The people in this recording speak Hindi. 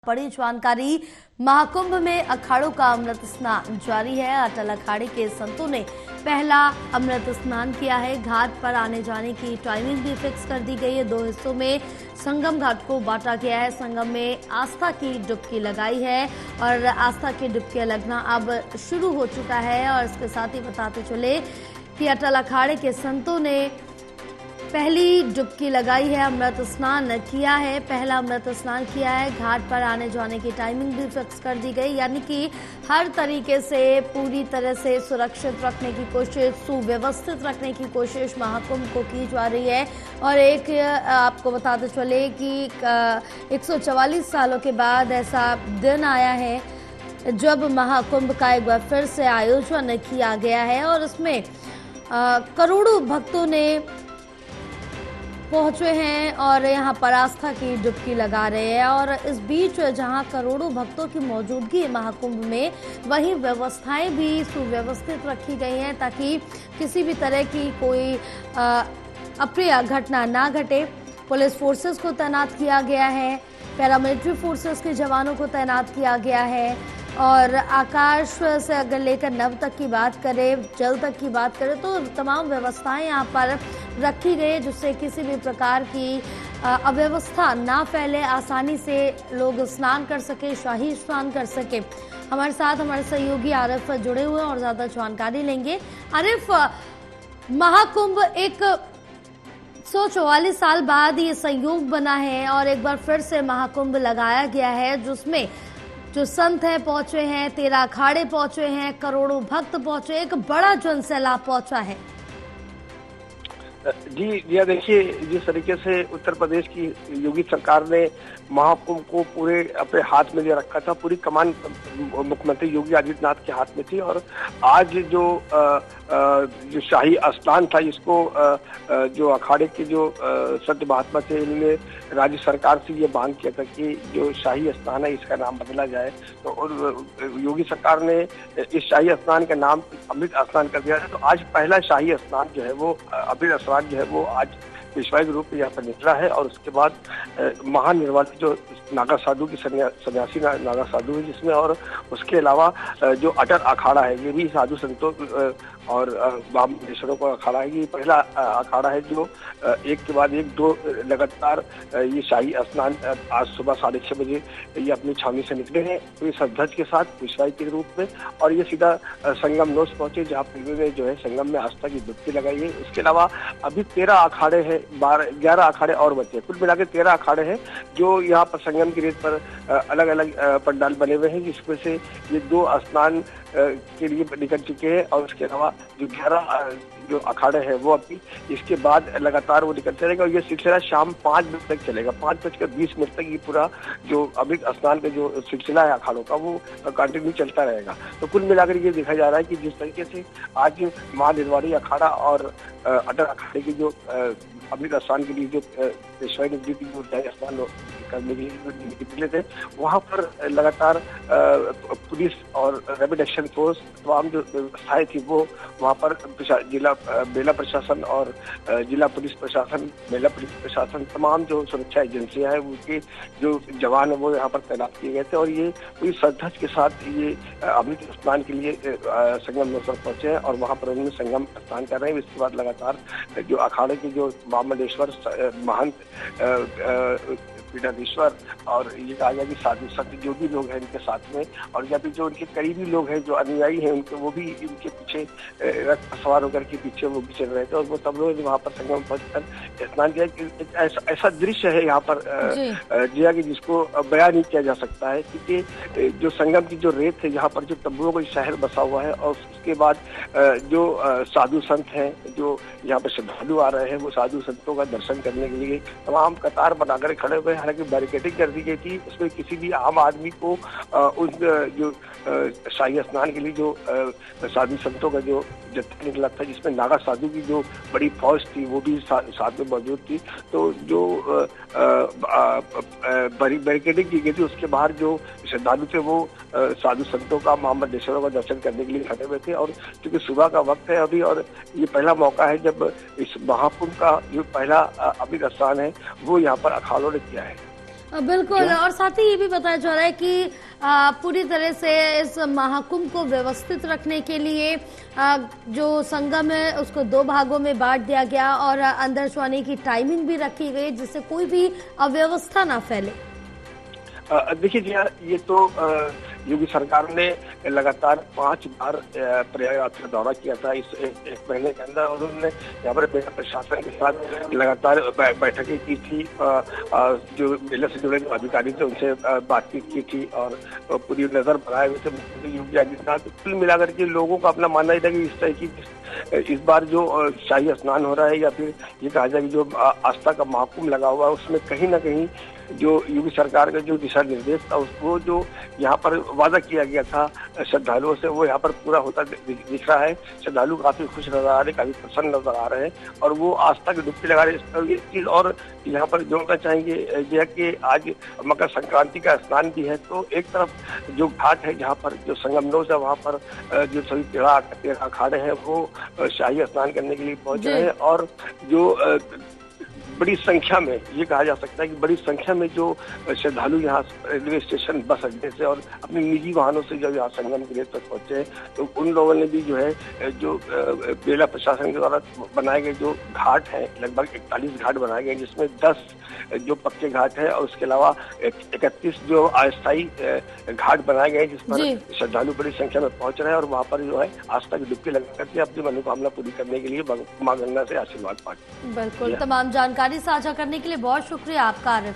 बड़ी जानकारी। महाकुंभ में अखाड़ों का अमृत स्नान जारी है। अटल अखाड़े के संतों ने पहला अमृत स्नान किया है। घाट पर आने जाने की टाइमिंग भी फिक्स कर दी गई है। 2 हिस्सों में संगम घाट को बांटा गया है। संगम में आस्था की डुबकी लगाई है और आस्था की डुबकी लगना अब शुरू हो चुका है। और इसके साथ ही बताते चले कि अटल अखाड़े के संतों ने पहली डुबकी लगाई है, अमृत स्नान किया है, पहला अमृत स्नान किया है। घाट पर आने जाने की टाइमिंग भी फिक्स कर दी गई, यानी कि हर तरीके से पूरी तरह से सुरक्षित रखने की कोशिश, सुव्यवस्थित रखने की कोशिश महाकुंभ को की जा रही है। और एक आपको बताते चले कि 144 सालों के बाद ऐसा दिन आया है जब महाकुंभ का एक बार फिर से आयोजन किया गया है और उसमें करोड़ों भक्तों ने पहुंचे हैं और यहां पर आस्था की डुबकी लगा रहे हैं। और इस बीच जहां करोड़ों भक्तों की मौजूदगी है महाकुंभ में, वहीं व्यवस्थाएं भी सुव्यवस्थित रखी गई हैं ताकि किसी भी तरह की कोई अप्रिय घटना ना घटे। पुलिस फोर्सेस को तैनात किया गया है, पैरामिलिट्री फोर्सेस के जवानों को तैनात किया गया है। और आकाश से अगर लेकर नभ तक की बात करें, जल तक की बात करें, तो तमाम व्यवस्थाएं यहाँ पर रखी गई जिससे किसी भी प्रकार की अव्यवस्था ना फैले, आसानी से लोग स्नान कर सके, शाही स्नान कर सके। हमारे साथ हमारे सहयोगी आरिफ जुड़े हुए हैं और ज्यादा जानकारी लेंगे। आरिफ, महाकुंभ एक 144 साल बाद ये संयोग बना है और एक बार फिर से महाकुंभ लगाया गया है, जिसमें जो संत हैं पहुंचे हैं, 13 अखाड़े पहुंचे हैं, करोड़ों भक्त पहुंचे, एक बड़ा जन सैलाब पहुंचा है। जी देखिए, जिस तरीके से उत्तर प्रदेश की योगी सरकार ने महाकुंभ को पूरे अपने हाथ में ले रखा था, पूरी कमान मुख्यमंत्री योगी आदित्यनाथ के हाथ में थी। और आज जो शाही स्नान था, इसको जो अखाड़े के जो संत महात्मा थे, इन्होंने राज्य सरकार से ये मांग किया था कि जो शाही स्नान है इसका नाम बदला जाए। तो और योगी सरकार ने इस शाही स्नान का नाम अमृत स्नान कर दिया है। तो आज पहला शाही स्नान जो है वो अमृत स्नान जो है वो आज पेशवाई के रूप में यहाँ पर निकला है। और उसके बाद महानिर्वाचित जो नागा साधु की सन्यासी नागा साधु है, जिसमें और उसके अलावा जो अटल अखाड़ा है, ये भी साधु संतों और ब्राह्मणेश्वरों का अखाड़ा है। ये पहला अखाड़ा है जो एक के बाद एक 2 लगातार ये शाही स्नान आज सुबह 6:30 बजे ये अपनी छावनी से निकले हैं पूरी सध्वज के साथ पेशवाई के रूप में। और ये सीधा संगम नोस पहुंचे, जहाँ पूर्व में जो है संगम में आस्था की डुबकी लगाई है। इसके अलावा अभी 13 अखाड़े हैं, 11 अखाड़े और बचे, कुल मिलाकर 13 अखाड़े हैं जो यहाँ पर संगम की रेत पर अलग अलग पंडाल बने हुए हैं, जिसमें से ये 2 स्नान के लिए निकल चुके हैं। और उसके अलावा जो 11 जो अखाड़े हैं वो अभी इसके बाद लगातार वो निकलते रहेगा। और ये सिलसिला शाम 5 बजे तक चलेगा। 5:20 तक ये पूरा जो अमृत स्नान का जो सिलसिला है अखाड़ों का, वो कंटिन्यू चलता रहेगा। तो कुल मिलाकर ये देखा जा रहा है कि जिस तरीके से आज महानिर्वाणी अखाड़ा और अटल अखाड़े की जो अमृत स्नान के लिए जो पेशवाई निकली थी, जो स्नान करने के लिए निकले थे, वहाँ पर लगातार पुलिस और रैपिड एक्शन फोर्स, तमाम जो व्यवस्थाएं थी वो वहाँ पर जिला मेला प्रशासन और जिला पुलिस प्रशासन, मेला पुलिस प्रशासन, तमाम जो सुरक्षा एजेंसियां हैं उनके जो जवान है वो यहाँ पर तैनात किए गए थे। और ये पूरी सद्धज के साथ ये अमृत स्नान के लिए संगम में पहुंचे हैं और वहाँ पर उन्होंने संगम स्नान कर रहे हैं। इसके बाद लगातार जो अखाड़े के जो महामंडलेश्वर महंत पीठाधीश्वर और ये कहा गया कि साधु संत जो भी लोग हैं इनके साथ में, और या फिर जो उनके करीबी लोग हैं, जो अनुयायी हैं उनके, वो भी इनके पीछे रथ पर सवार होकर के पीछे वो भी चल रहे थे। और वो सब लोग वहाँ पर संगम पहुंचकर स्नान किया। ऐसा दृश्य है यहाँ पर जिया कि जिसको बयान नहीं किया जा सकता है, क्योंकि जो संगम की जो रेत है, यहाँ पर जो तंबुओं का शहर बसा हुआ है, और उसके बाद जो साधु संत हैं, जो यहाँ पर श्रद्धालु आ रहे हैं, वो साधु संतों का दर्शन करने के लिए तमाम कतार बनाकर खड़े हुए। हालांकि बैरिकेडिंग कर दी गई थी, उसमें किसी भी आम आदमी को उस जो शाही स्नान के लिए जो साधु संतों का जो जत्था निकला था, जिसमें नागा साधु की जो बड़ी फौज थी वो भी साथ में मौजूद थी। तो जो बैरिकेडिंग की गई थी, उसके बाहर जो श्रद्धालु थे वो साधु संतों का, महामंडलेश्वरों का दर्शन करने के लिए खड़े हुए थे। और क्योंकि सुबह का वक्त है अभी, और ये पहला मौका है जब इस महाकुंभ का जो पहला अमृत स्नान है वो यहाँ पर अखाड़ों ने किया है। बिल्कुल। और साथ ही ये भी बताया जा रहा है कि पूरी तरह से इस महाकुंभ को व्यवस्थित रखने के लिए जो संगम है उसको 2 भागों में बांट दिया गया और अंदर जाने की टाइमिंग भी रखी गई जिससे कोई भी अव्यवस्था ना फैले। देखिए जी, ये तो योगी सरकार ने लगातार 5 बार प्रयागराज का दौरा किया था इस एक महीने के अंदर, और उन्होंने यहाँ पर मेला प्रशासन के साथ लगातार बैठकें की थी। जो मेले से जुड़े जो अधिकारी थे उनसे बातचीत की थी और पूरी नजर बनाए हुए थे मुख्यमंत्री योगी आदित्यनाथ। कुल मिलाकर के लोगों का अपना मानना था कि इस तरह की इस बार जो शाही स्नान हो रहा है या फिर ये कहा जाए कि जो आस्था का महाकुंभ लगा हुआ है उसमें कहीं ना कहीं जो योगी सरकार का जो दिशा निर्देश था उसको जो यहाँ पर वादा किया गया था श्रद्धालुओं से वो यहाँ पर पूरा होता दिख रहा है। श्रद्धालु काफी खुश नजर आ रहे, काफी प्रसन्न नजर आ रहे हैं और वो आस्था की डुबकी लगा रहे हैं। ये चीज और यहाँ पर जोड़ना चाहेंगे यह कि आज मकर संक्रांति का स्नान भी है, तो एक तरफ जो घाट है जहाँ पर जो संगमनोज है वहाँ पर जो सभी तेरह अखाड़े हैं वो शाही स्नान करने के लिए पहुंच रहे हैं और जो बड़ी संख्या में ये कहा जा सकता है कि बड़ी संख्या में जो श्रद्धालु यहाँ रेलवे स्टेशन बस अड्डे से और अपने निजी वाहनों से जब यहाँ संगम के लिए तक पहुंचे तो उन लोगों ने भी जो है जो मेला प्रशासन के द्वारा बनाए गए जो घाट हैं, लगभग 41 घाट बनाए गए जिसमें 10 जो पक्के घाट है और उसके अलावा 31 जो अस्थायी घाट बनाए गए जिस पर श्रद्धालु बड़ी संख्या में पहुंच रहे हैं और वहाँ पर जो है आस्था की डुबकी लगा करके अपनी मनोकामना पूरी करने के लिए मां गंगा से आशीर्वाद पाते। बिल्कुल, तमाम जानकारी साझा करने के लिए बहुत शुक्रिया आपका आरिफ।